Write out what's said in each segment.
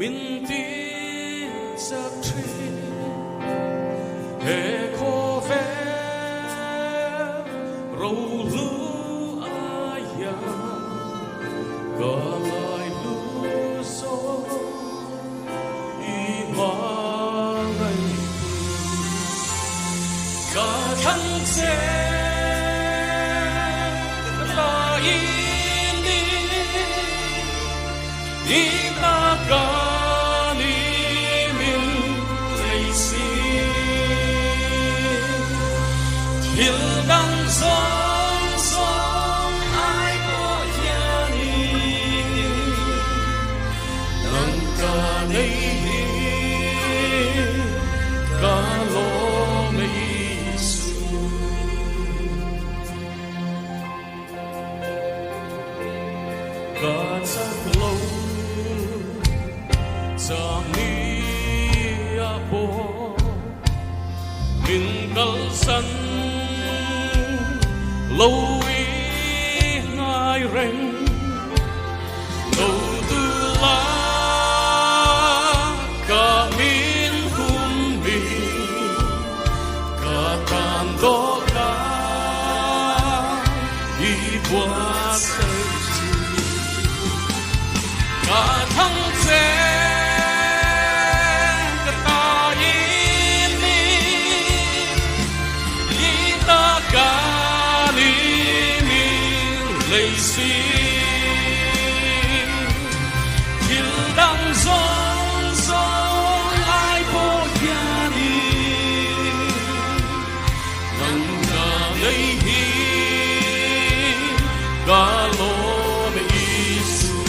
min ti sa tri he ko ve ro lu aya ga lai lu so i ma lai ga thăng se ta in đi ta ga ni min lấy si thiên đăng sông sông ai có nhà ni nâng ca nay ca lo mấy su ca chắc lâu sa mi a bo min kal san lâu ý ngai reng lâu tu la ka min hum bi ka tan do ka i bua sai ka thăng se lấy si thiên đăng sông sông ai có nhà đi nâng ca lấy hi ca lo me isu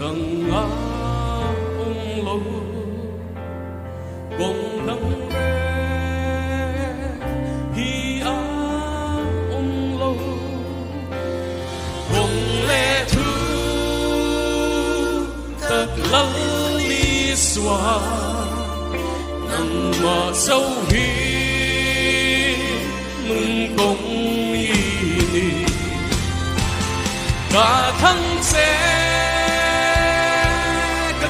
đằng á ung lâu cùng đằng về hi á ung lâu cùng lệ thu tất lăng li xóa nằm mà sâu hi mừng cùng y cả thăng sẽ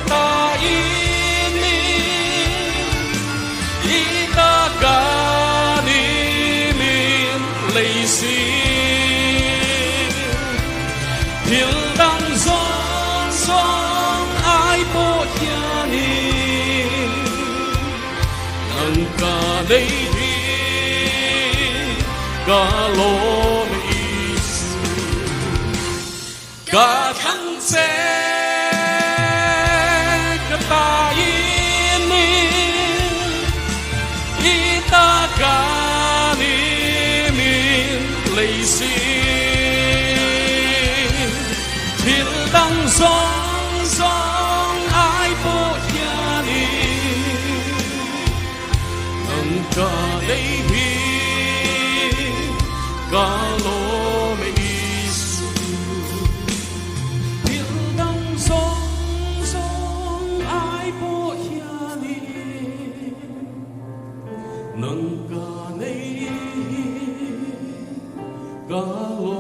ta ini ita ka ni min lấy si thiên đăng sông sông ai có nhà ni nâng ca lấy đi ca lo me isu ca thăng sẽ ta ini ita ka ni min lấy si thiên đăng sông sông ai có nhà ni nâng ca lấy hi ca lo me isu thiên đăng sông nâng ca nay ca lo